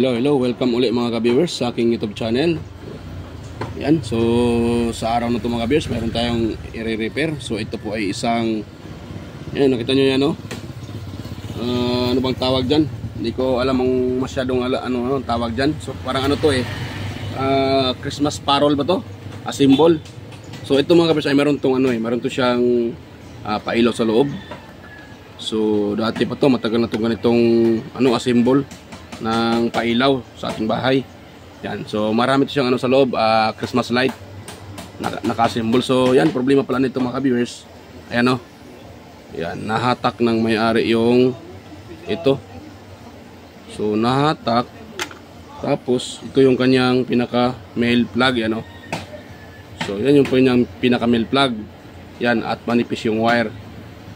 Hello, welcome ulit mga ka-viewers sa aking YouTube channel. Yan, so sa araw na ito mga ka-viewers, meron tayong i-repair. So ito po ay isang, yan, nakita nyo yan, no? Ano bang tawag dyan? Hindi ko alam ang masyadong ano tawag dyan. So parang ano to Christmas parol ba to? A symbol. So ito mga ka-viewers ay meron tong meron to siyang pailaw sa loob. So dati pa to, matagal na itong ganitong a symbol ng pailaw sa ating bahay. Yan, so marami ito siyang sa loob, Christmas light naka-symbol. So yan, problema pala nito mga ka-viewers. Ayan, yan, nahatak ng may-ari yung ito. So nahatak, tapos ito yung kanyang pinaka male plug, yan. So yan yung kanyang pinaka male plug. Yan, at manipis yung wire.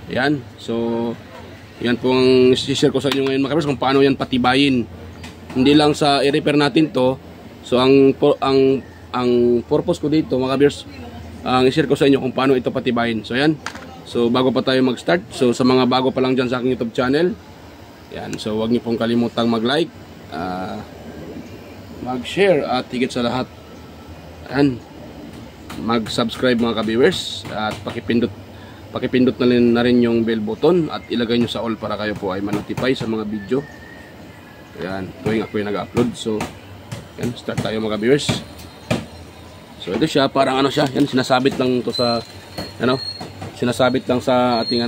Yan, so yan po ang i-share ko sa inyo ngayon mga ka-viewers, kung paano yan patibayin. Hindi lang sa i-repair natin to. So ang purpose ko dito mga ka-viewers, ang i-share ko sa inyo kung paano ito patibayin. So yan, so bago pa tayo mag-start, so sa mga bago pa lang dyan sa aking YouTube channel, yan, so huwag niyo pong kalimutang mag-like, mag-share, at higit sa lahat, yan, mag-subscribe mga ka-viewers, at pakipindot na rin yung bell button at ilagay nyo sa all para kayo po ay ma-notify sa mga video. Ayan, tuwing ako yung nag-upload. So, yan, start tayo mga viewers. So, ito siya, parang siya, yan, sinasabit lang to sa, sinasabit lang sa ating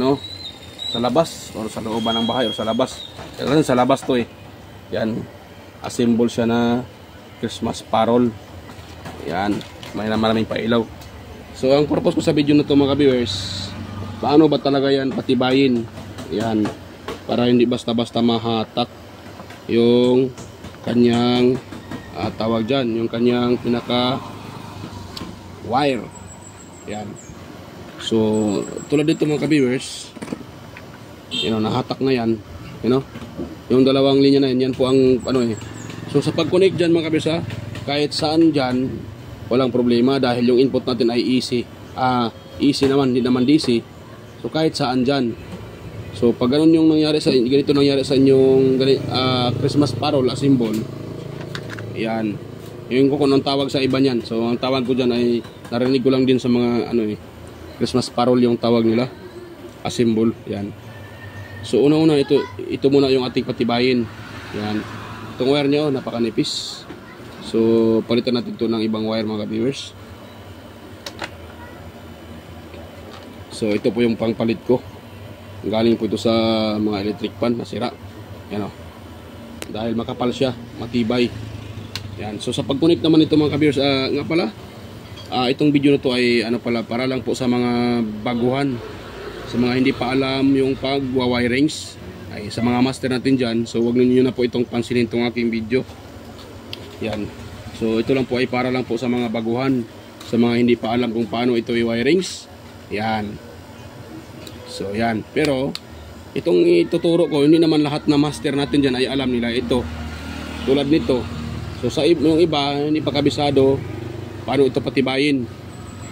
sa labas, o sa looban ng bahay, o sa labas. Kasi sa labas to Yan, a-symbol siya na Christmas parol. Yan, maraming pailaw. So, ang purpose ko sa video na to mga viewers, paano ba talaga yan patibayin? Yan, para hindi basta-basta mahatak yung kanyang tawag dyan, yung kanyang pinaka wire. Yan. So tulad dito mga ka-viewers, nahatak na yan, yung dalawang linya na yan po ang So sa pag-connect dyan mga ka-viewers, kahit saan dyan walang problema dahil yung input natin ay AC naman, hindi naman DC. So kahit saan dyan. So pag ganun yung ganito nangyari sa inyong Christmas parol, a symbol, yan, yung kung anong tawag sa iba niyan. So ang tawag ko dyan ay, narinig ko lang din sa mga Christmas parol yung tawag nila, a symbol. Yan. So una-una ito muna yung ating patibayin. Yan, itong wire nyo napakanipis. So palitan natin ito ng ibang wire mga viewers. So ito po yung pangpalit ko. Galing po ito sa mga electric pan na sira. Yan, dahil makapal siya, matibay. Yan. So sa pag-connect naman ito mga ka-viewers, nga pala, itong video na to ay para lang po sa mga baguhan, sa mga hindi pa alam yung pag-wirings, ay sa mga master natin dyan. So wag niyo na po itong pansinin itong aking video. Yan. So ito lang po ay para lang po sa mga baguhan, sa mga hindi pa alam kung paano ito i-wirings. Yan. So yan, pero itong ituturo ko, hindi naman lahat na master natin dyan ay alam nila ito. Tulad nito. So sa yung iba, hindi pa kabisado paano ito patibayin.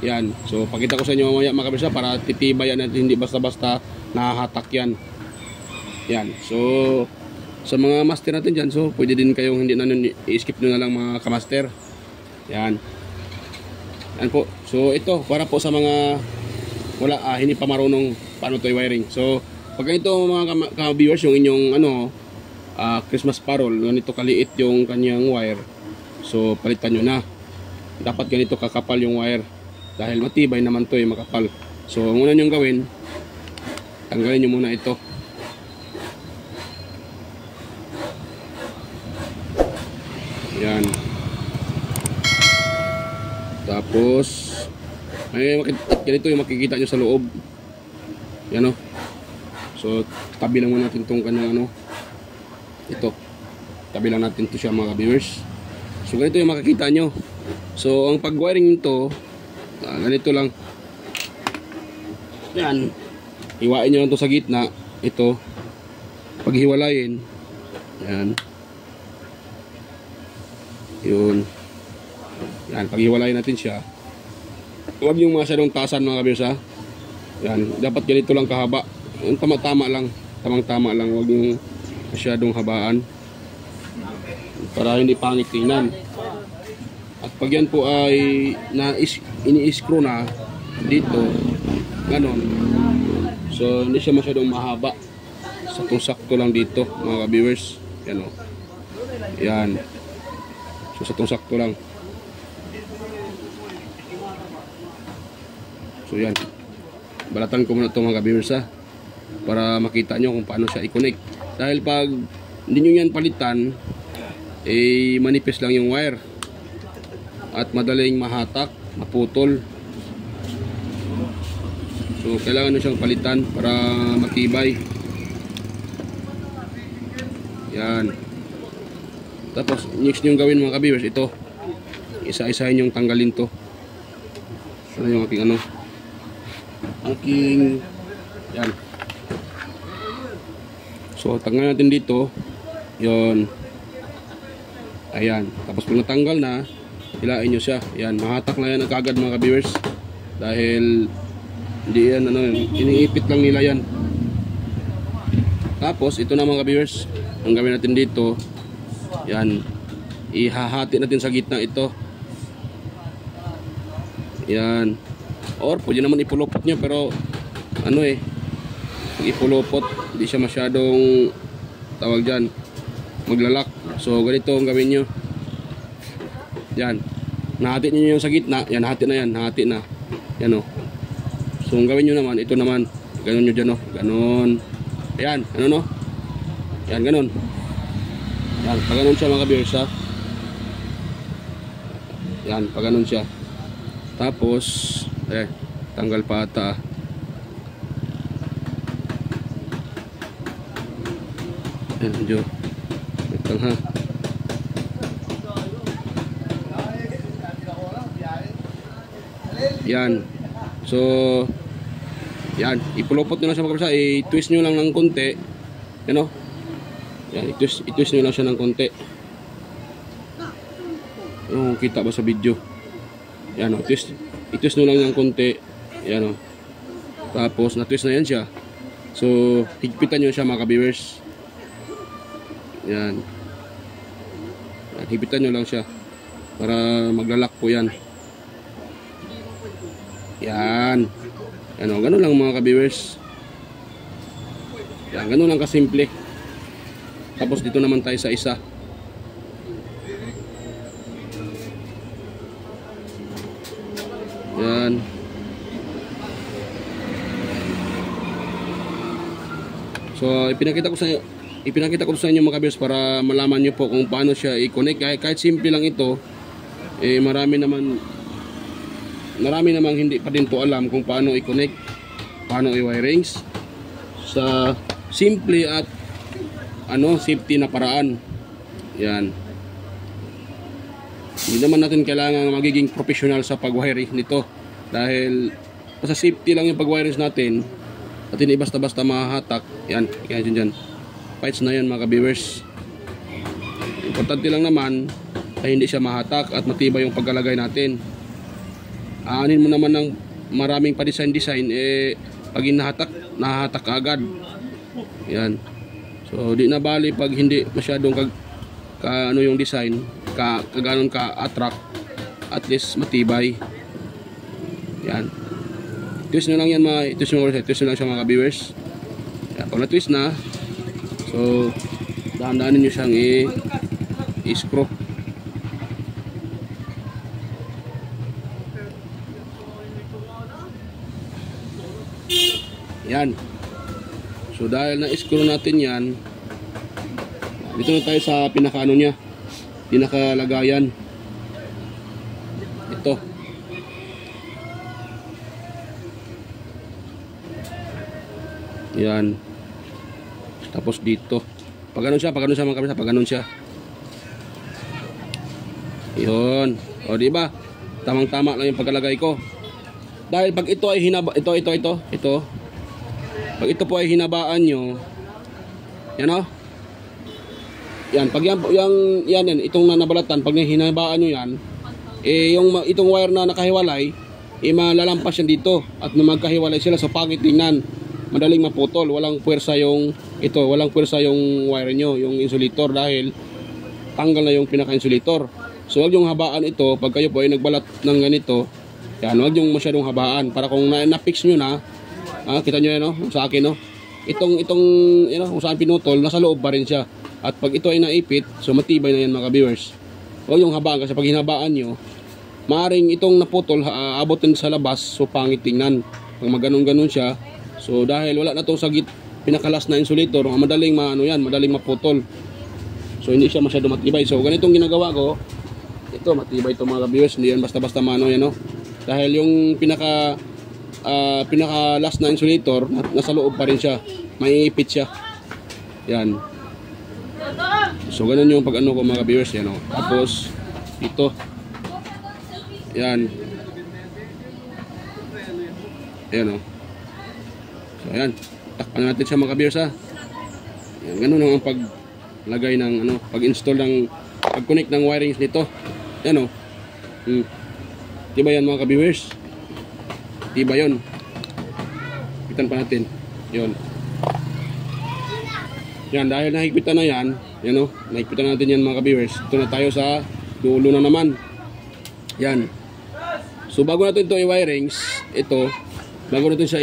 Yan. So pakita ko sa inyo mamaya mga kabisa para titibayan natin, hindi basta-basta nahahatak yan. Yan. So sa mga master natin dyan, so pwede din kayong hindi na i-skip nyo na lang mga kamaster. Yan. Yan po. So ito, para po sa mga hindi pa marunong paano ito i-wiring. So pag ganito mga ka-viewers, yung inyong Christmas parol, ganito kaliit yung kanyang wire, so palitan nyo na. Dapat ganito kakapal yung wire dahil matibay naman to makapal. So ang una nyong gawin, tanggalin nyo muna ito. Yan. Tapos ganito yung makikita nyo sa loob. Yan, so tabi lang muna natin itong kanyang ito, tabi lang natin ito siya mga viewers. So ganito yung makikita nyo. So ang pag-wiring nito, ganito lang. Yan, hiwain nyo lang ito sa gitna. Ito, paghiwalayin, yan, yun, yan, paghiwalayin natin siya. Huwag yung masyadong taasan mga viewers, yan, dapat ganito lang kahaba. Tama-tama lang, tamang-tama lang, huwag yung masyadong habaan. para hindi pangit tingnan. At pag yan po ay ini-screw na dito, ganon, so hindi siya masyadong mahaba, sakto lang dito mga ka-viewers. Yan o, yan, so sakto lang. So yan, balatan ko muna ito mga ka-viewers para makita nyo kung paano siya i-connect. Dahil pag hindi nyo yan palitan, manipis lang yung wire at madaling mahatak, maputol. So kailangan nyo siyang palitan para matibay. Yan. Tapos next nyo gawin mga ka-viewers, ito, isa-isahin yung tanggalin to. Ano yung aking yan. So tanggal natin dito, yon, ayan. Tapos pag natanggal na, hilain nyo siya. Yan, mahatak na yan agad mga ka-viewers. Dahil hindi yan, iniipit lang nila yan. Tapos ito na mga ka-viewers, ang gawin natin dito, yan, ihahati natin sa gitna ito. Yan. Or pwede naman ipulupot nyo, pero ipulupot, hindi siya masyadong tawag dyan, maglalak. So ganito ang gawin nyo. Yan, nahati nyo yung sa gitna. Yan, nahati na yan, nahati na. Yan o. So ang gawin nyo naman, ito naman, ganon nyo dyan o, ganon. Ayan, ano no? Yan, ganon. Yan, pag ganon siya mga ka-viewers yan, pag ganon siya. Tapos tanggal pa ata. Ayan, medyo itang ha. Yan. So yan, ipulupot nyo lang siya mga kabisa, i-twist nyo lang ng konti. Yan o. Yan, i-twist nyo lang siya ng konti. Yung kita ba sa video? Yan o, i-twist nyo lang ng konti. Yan o. Tapos na-twist na yan siya. So higpitan nyo siya mga ka-viewers. Yan. Yan, higpitan nyo lang siya para maglalak po yan. Yan. Ano, ganun lang mga ka-viewers. Yan, ganun lang kasimple. Tapos dito naman tayo sa isa. Yan. So ipinakita ko sa inyo mga ka-viewers para malaman nyo po kung paano siya i-connect. Kahit simple lang ito, marami namang hindi pa din po alam kung paano i-connect, paano i-wirings sa simple at safety na paraan. Yan. Hindi naman natin kailangan magiging professional sa pag-wiring nito, dahil sa safety lang yung pag-wirings natin at hindi basta-basta mahahatak. Yan, kaya dyan fights na yan mga ka-viewers. Importante lang naman ay hindi siya mahatak at matibay yung pagkalagay natin. Aanin mo naman ng maraming pa-design, pag nahatak agad. Yan. So di na bali pag hindi masyadong yung design, kaganon ka attract, at least matibay. Yan. Twist nyo lang yan twist nyo lang siya mga ka-viewers. Yan. Pag na-twist na, so dahan-dahanin nyo siyang i-screw. Yan. So dahil na-screw natin yan, dito na tayo sa pinakaano niya, pinakalagayan. Ito. Yan. Tapos dito. Pag ganun siya mga kabisa, pag ganun siya. Yun. O diba? Tamang-tama lang yung pagkalagay ko. Dahil pag ito ay ito. Pag ito po ay hinabaan nyo, yan o. Yan, pag yan, itong nabalatan, pag hinabaan nyo yan, itong wire na nakahiwalay, malalampas yan dito. At na magkahiwalay sila, so pangit tingnan. Madaling maputol, walang puwersa yung wire nyo, yung insulator, dahil tanggal na yung pinaka-insulator. So wag yung habaan ito pag kayo po ay nagbalat ng ganito. Yan, wag yung masyadong habaan para kung na-fix nyo na, kita nyo yan, no? Sa akin, no? Itong kung saan pinutol, nasa loob pa rin siya. At pag ito ay naipit, so matibay na yan mga viewers. Huwag yung habaan kasi pag hinabaan nyo, maaring itong naputol, abutin sa labas, so pangit tingnan. Pag maganon-ganon siya, so dahil wala na itong sagit, pinakalas na insulator, madaling madaling maputol. So hindi siya masyado matibay. So ganitong ginagawa ko, ito matibay ito mga viewers, hindi yan basta-basta mano yan, no? Dahil yung pinaka last na insulator, nasa loob pa rin siya, maiipit siya. Yan. So ganun yung pag ko mga viewers, yan, o. Tapos ito, yan, o. So yan, takpan natin siya mga viewers, ha. Yan, ganun ang paglagay ng pag-install ng pag-connect ng wirings nito. Yan, o. Diba yan mga viewers? Diba yun? Higitan pa natin. Yun. Yan, dahil nahigpitan na yan, nahigpitan natin yan mga viewers. Ito na tayo sa dulo na naman. Yan. So bago natin ito i-wirings, bago natin siya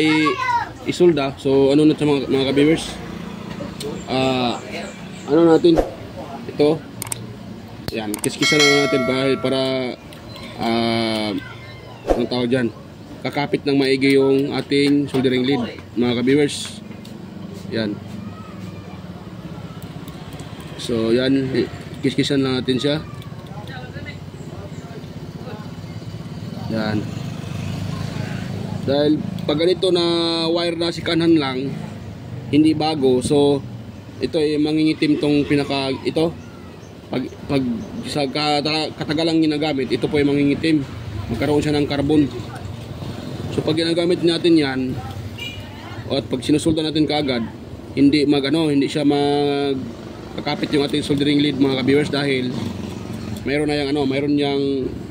isulda, so ano na sa mga viewers? Natin? Ito. Yan, kiskisan na natin para anong tawag dyan? Kakapit ng maigi yung ating soldering lead mga ka-viewers. Yan. So yan, kiskisan lang natin siya. Yan. Dahil pag ganito na wire na si kanan lang, hindi bago, so ito ay mangingitim tong pag sa katagalang ginagamit, ito po ay mangingitim. Magkaroon siya ng carbon. So pag ginagamit natin yan, at pag sinusulda natin kaagad, hindi siya magkakapit yung ating soldering lead mga ka-viewers dahil mayroon yang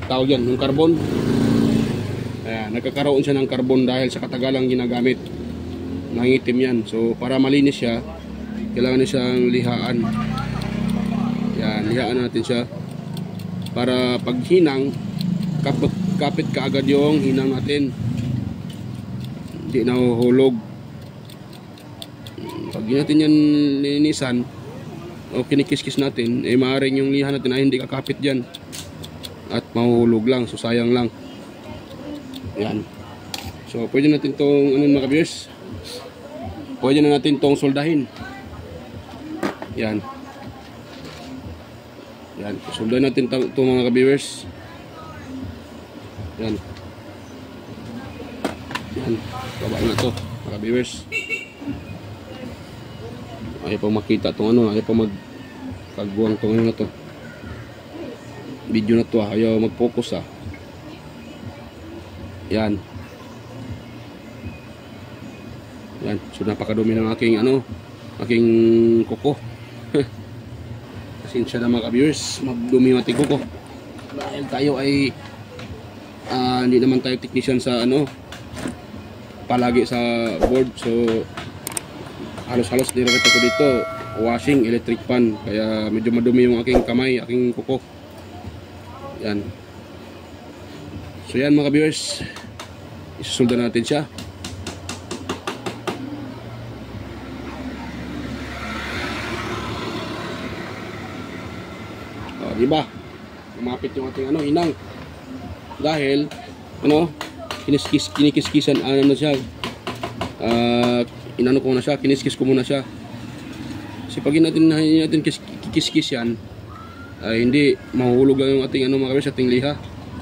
tawag yan, yung carbon. Ayan, nagkakaroon siya ng carbon dahil sa katagalang ginagamit. Nangitim yan. So para malinis siya, kailangan na siyang lihaan. Yan, lihaan natin siya para pag hinang, kapit kaagad yung hinang natin, hindi nahuhulog. Pag natin yan linisan o kinikis-kis natin, maaaring yung liha natin ay hindi kakapit dyan at mahuhulog lang, so sayang lang. Yan. So pwede natin tong mga viewers, pwede na natin tong soldahin. Yan. Yan, soldahin natin itong mga viewers. Yan. Yan, baba na to mga viewers. Ayaw pa makita itong ayaw pa magkagbuang itong na to. Video na to, ayaw mag-focus Yan. Yan, so napakadumi ng aking kuko. Pasensya na mga viewers, magdumi yung ating kuko. Dahil tayo ay hindi naman tayo technician sa palagi sa board, so halos-halos nirekita ko dito washing electric pan, kaya medyo madumi yung aking kamay, aking kuko. Yan. So yan mga viewers, isusulda natin siya. Diba? Umapit yung ating hinang. Dahil kinikiskisan siya. Ko na siya, kiniskis ko muna siya. Kasi pag natin kiskis yan, ay hindi mahuhulog lang yung ating mga viewers, ating liha.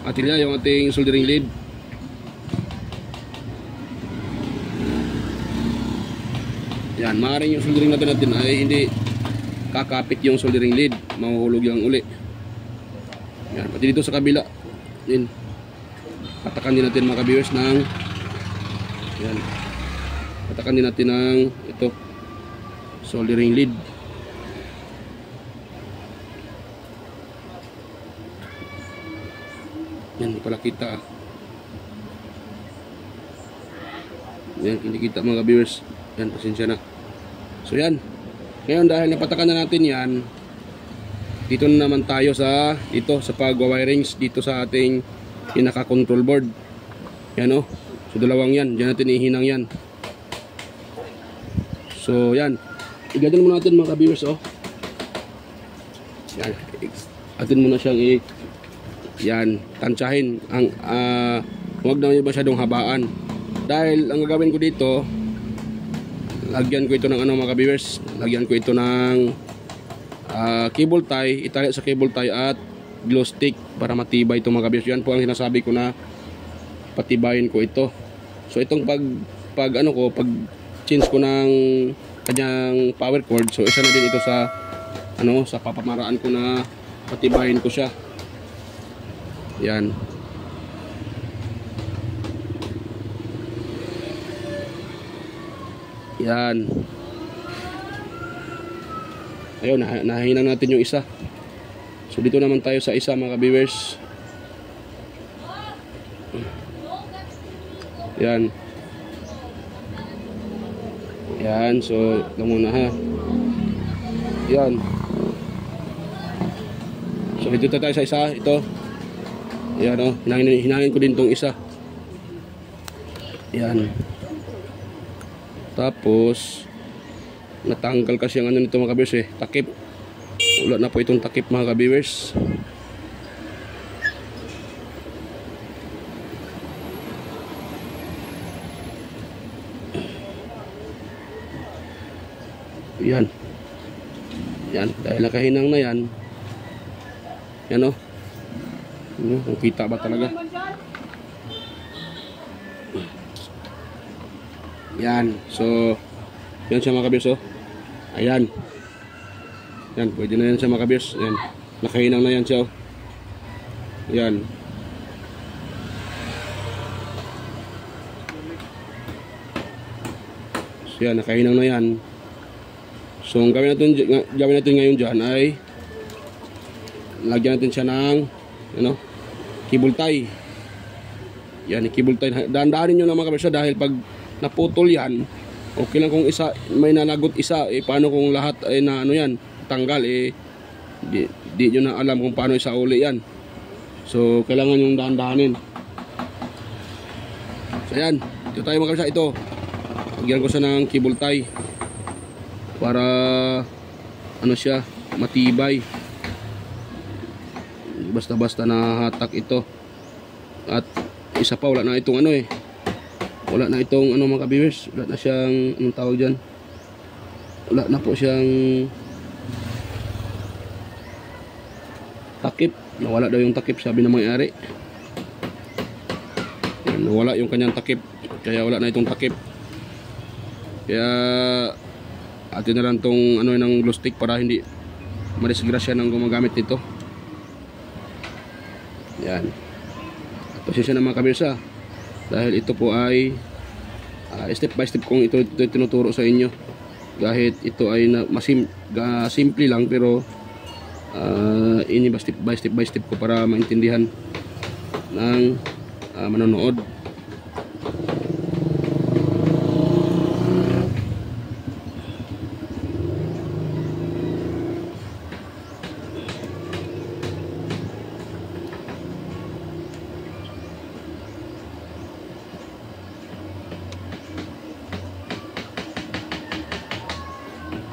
Ating liha, yung ating soldering lead. Yan, maaaring yung soldering natin ay hindi kakapit yung soldering lead, mahuhulog yung uli. Yan, pati dito sa kabila. Yan. Patakan din natin mga viewers ng yan. Patakan din natin ng soldering lead. Yan, hindi pala kita. Yan, hindi kita mga viewers. Yan, pasensya na. So yan. Ngayon dahil napatakan na natin yan, dito na naman tayo sa pag-wirings dito sa ating pinaka-control board. Yan o. So dalawang yan. Diyan natin ihinang yan. So yan. Igadin muna natin mga ka-viewers o. Yan. Atin muna siyang yan. Tansyahin. Huwag naman yung masyadong habaan. Dahil ang gagawin ko dito, lagyan ko ito ng mga ka-viewers. Lagyan ko ito ng cable tie, itali sa cable tie at glow stick para matibay itong mga ka-viewers. Yan po ang sinasabi ko na patibayin ko ito. So itong pag change ko ng kanyang power cord, so isa na din ito sa sa papamaraan ko na patibayin ko siya. Yan. Yan. Ayun, nahihinang natin yung isa. So dito naman tayo sa isa mga ka-viewers. Yan. Yan, so ito muna ha. Yan. So dito tayo sa isa, ito. Yan o, hinangin ko din tong isa. Yan. Tapos natanggal kasi ang nito mga ka-viewers takip. Wala na po itong takip mga ka-viewers. Yan. Yan, dahil nakahinang na yan. Yan o. Kung kita ba talaga. Yan, so yan siya mga ka-viewers o. Ayan. Yan, pwede na yan siya mga ka-viewers. Yan, nakahinang na yan siya o. Yan. So yan, nakahinang na yan. So ang gawin natin ngayon dyan ay lagyan natin siya ng cable tie. Yan, cable tie. Dahan-dahanin nyo na mga ka-viewers dahil pag naputol yan, okay lang kung isa may nanagot isa, paano kung lahat ay yan tanggal, di nyo na alam kung paano isa uli yan. So kailangan yung dahan-dahanin. So yan, ito tayo mga kabisa. Ito, lagyan ko siya ng cable tie para siya matibay, basta-basta na hatak ito. At isa pa, wala na itong wala na itong mga ka-viewers, wala na siyang tawag dyan, wala na po siyang takip. Nawala daw yung takip, sabi ng may-ari. Nawala yung kanyang takip, kaya wala na itong takip. Kaya atin na lang itong ng glue stick para hindi madisgrasya ng gumagamit nito. Yan. Pasensya na mga ka-viewers dahil ito po ay step by step kung ito tinuturo sa inyo. Kahit ito ay simple lang, pero ini ba step by step ko para maintindihan ng manonood.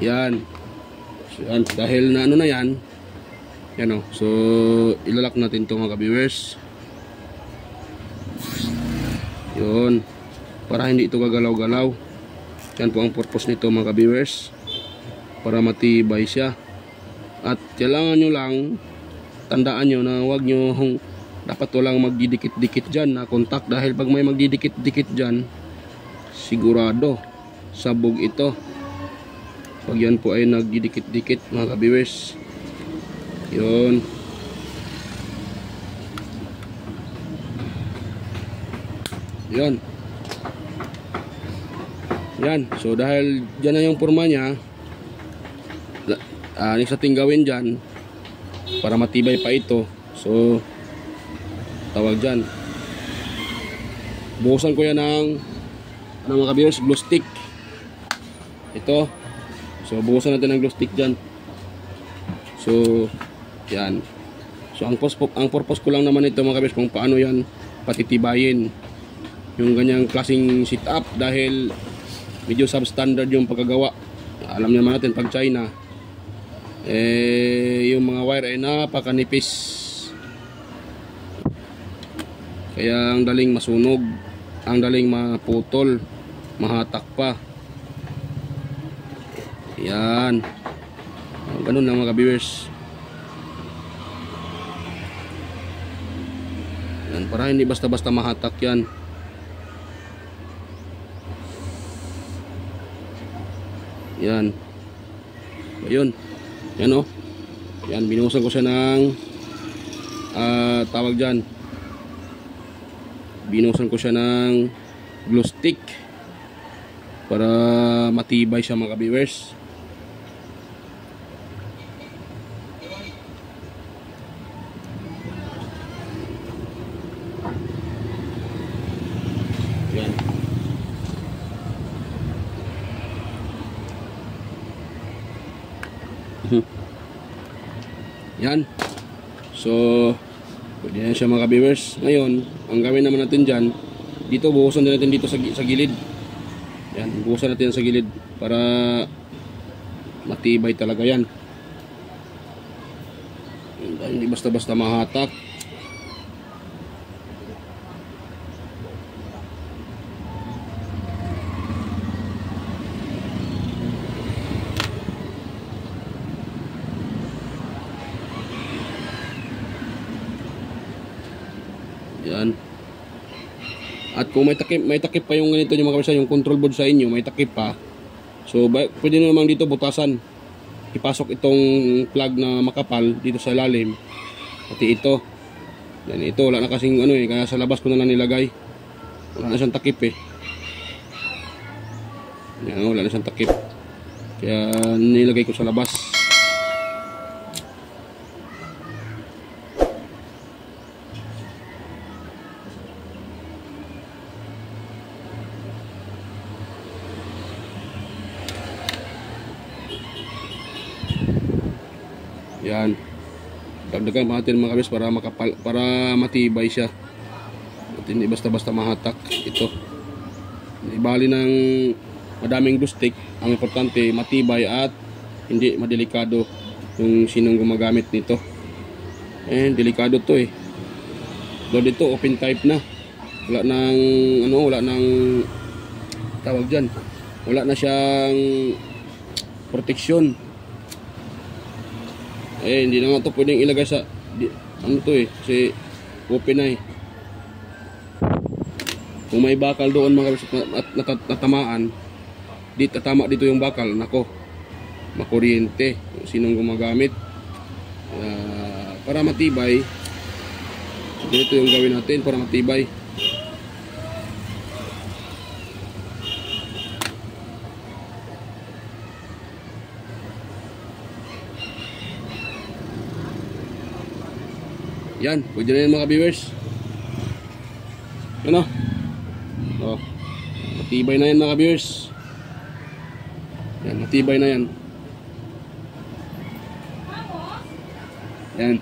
Yan. So, yan. Dahil na na yan. Yan o. So, ilalak natin ito mga ka-viewers. Yun. Para hindi ito gagalaw-galaw. Yan po ang purpose nito mga ka-viewers. Para matibay siya. At kailangan nyo lang, tandaan nyo na huwag nyo, dapat walang magdidikit-dikit dyan na contact. Dahil pag may magdidikit-dikit dyan, sigurado sabog ito. Pag yan po ay nagdidikit-dikit mga ka-viewers. Yun. Yan. Yan. So dahil dyan na yung forma niya, next natin gawin dyan para matibay pa ito. So tawag dyan, buhusan ko yan ng mga ka-viewers, glue stick. Ito. So buhusan natin ng glue stick dyan. So Yan. So ang purpose ko lang naman ito mga ka-viewers kung paano yan patitibayin yung ganyang klaseng setup dahil medyo substandard yung pagkagawa. Alam naman natin pag China yung mga wire ay napakanipis, kaya ang daling masunog, ang daling maputol, mahatak pa. Yan, ganun lang mga viewers. Yan, para hindi basta-basta mahatak yan. Yan. Ayun. Yan o. Yan, binuhusan ko siya ng tawag dyan. Binuhusan ko siya ng glue stick para matibay siya mga viewers. Yan. Yan. So, pwede na siya mga viewers. Ngayon, ang gawin naman natin dyan, dito buhusan din natin dito sa gilid. Yan, buhusan natin sa gilid para matibay talaga yan. Hindi basta-basta mahatak. Yan. At kung may takip pa yung ganito yung mga kabisa, yung control board sa inyo, may takip pa. So, pwede na naman dito butasan. Ipasok itong plug na makapal dito sa ilalim. Pati ito. Yan, ito wala na kasing ano kaya sa labas ko na lang nilagay. Wala na siyang takip Yan, wala na siyang takip. Kaya nilagay ko sa labas. Yan. Dagdagan natin mga kabis para matibay siya. At hindi basta-basta mahatak ito. Hindi bali ng madaming glue stick. Ang importante matibay at hindi madelikado yung sinong gumagamit nito. Delikado to Though dito open type na. Wala nang tawag dyan. Wala na siyang protection. Hindi na nga ito pwedeng ilagay sa kasi open na Kung may bakal doon mga kabis at natamaan, tama dito yung bakal, nako, makuryente kung sinong gumagamit. Para matibay, dito yung gawin natin para matibay. Yan, pwede na yan mga viewers. Yan matibay na yan mga viewers. Yan, matibay na yan. Yan.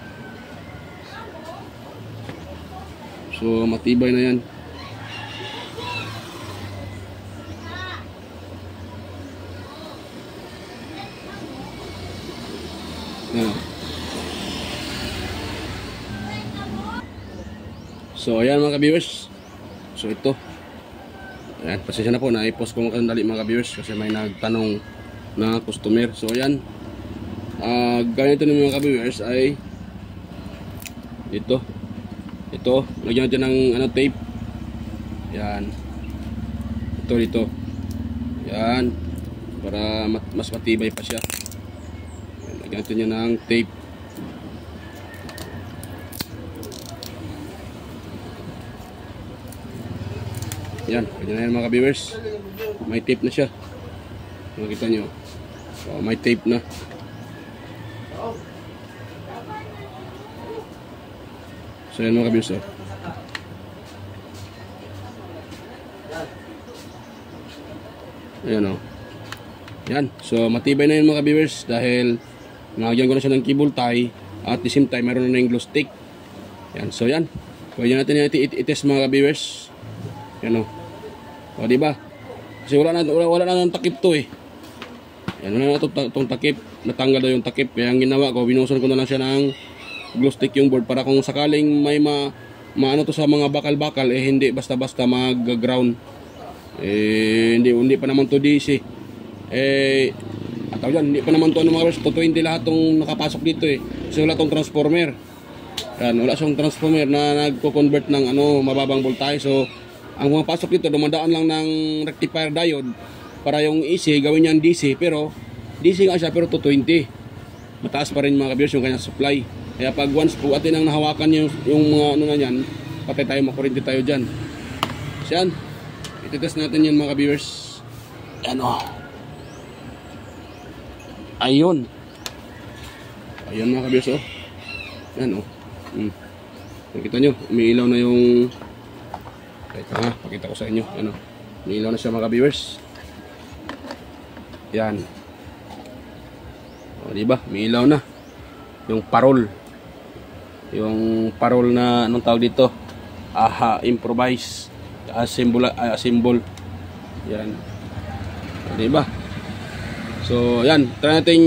So, matibay na yan. Yan. So ayan mga viewers. So ito. Ayan, pasensya na po na i-post ko mga dali mga viewers kasi may nagtanong na customer. So ayan. Ganito ng mga viewers ay ito. Lagyan natin ng tape. Yan. Ito dito. Yan. Para mas matibay pa siya. Yan, lagyan natin yan ng tape. Yan, pwede na yan mga viewers. May tape na siya. Makita nyo. So, may tape na. So yan mga viewers. Ayan Yan. So matibay na yan mga viewers dahil nalagyan ko na siya ng cable tie At the same time, mayroon na yung glue stick. Yan, so yan. Pwede natin i-test mga ka-viewers. Yan o. O, diba? Kasi wala na ng takip to eh. Yan, wala na itong takip. Natanggal daw yung takip. Kaya ang ginawa ko, binuson ko na lang siya ng glue stick yung board para kung sakaling may maano to sa mga bakal-bakal, eh hindi basta-basta mag-ground. Hindi pa naman to DC. Hindi pa naman to mga viewers, 220 lahat tong nakapasok dito eh. Kasi wala tong transformer. Yan, wala siyang transformer na nagko-convert ng mababang voltahe. So, ang mga pasok dito, dumadaan lang ng rectifier diode para yung AC gawin niyang DC. Pero, DC nga siya pero 220. Mataas pa rin mga viewers yung kanyang supply. Kaya pag once po atin ang nahawakan yung mga na yan, patay tayo, makurinti tayo dyan. So, yan. Ititest natin yan mga viewers. Yan o. Ayun. Ayun mga ka-viewers oh. Yan oh. Nakita nyo, umiilaw na yung... pakita ko sa inyo. Ano, umiilaw na siya mga ka-viewers. Yan. O diba, umiilaw na. Yung parol. Yung parol na, anong tawag dito? Improvise. Symbol. Yan. O diba? So, yan, try natin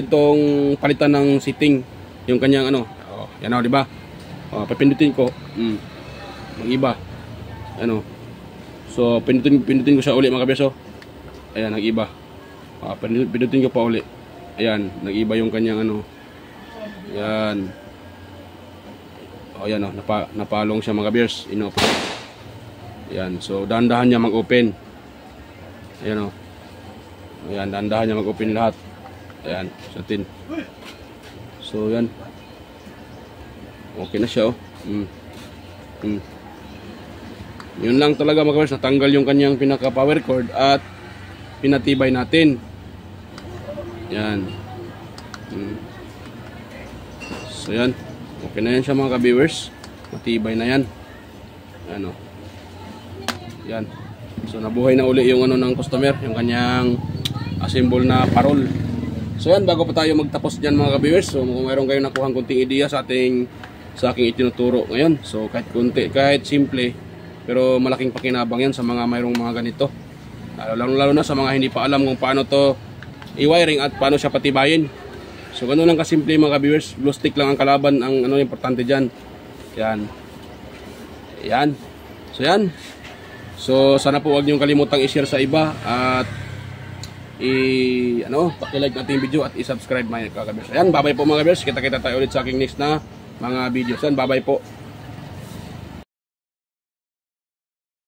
tong palitan ng seating, yung kanyang yan di ba? Papindutin ko, mag-iba. So, pindutin ko siya uli mga kabeso. Ayan, nag-iba. Pindutin ko pa uli. Ayan, nag-iba yung kanyang Yan. Ayan napalong siya mga kabers. Ayan, so dahan-dahan niya mag-open. Ayan o. Ayan, dahan-dahan niya mag-open lahat. Ayan, sa tin. So, yan. Okay na siya o. Yun lang talaga mga kabers. Natanggal yung kanyang pinaka-power cord at pinatibay natin. Yan. So, yan. Okay na yan siya mga ka-viewers. Matibay na yan. Ano. Yan. So nabuhay na uli yung ng customer, yung kanyang assemble na parol. So yan, bago pa tayo magtapos diyan mga ka-viewers, so kung mayroon kayong nakuhang kunting ideya sa aking itinuturo ngayon, so kahit kunti, kahit simple, pero malaking pakinabang yan sa mga mayroong mga ganito. Lalo na sa mga hindi pa alam kung paano to i-wiring at paano siya patibayin. So ganoon lang kasimple mga ka-viewers, glue stick lang ang kalaban, ang importante diyan. Yan. Yan. So yan. So sana po huwag niyong kalimutang i-share sa iba at paki-like natin yung video at i-subscribe mga ka-viewers. Ayan, bye-bye po mga ka-viewers. Kita-kita tayo ulit sa aking next na mga videos. Ayan, bye-bye po.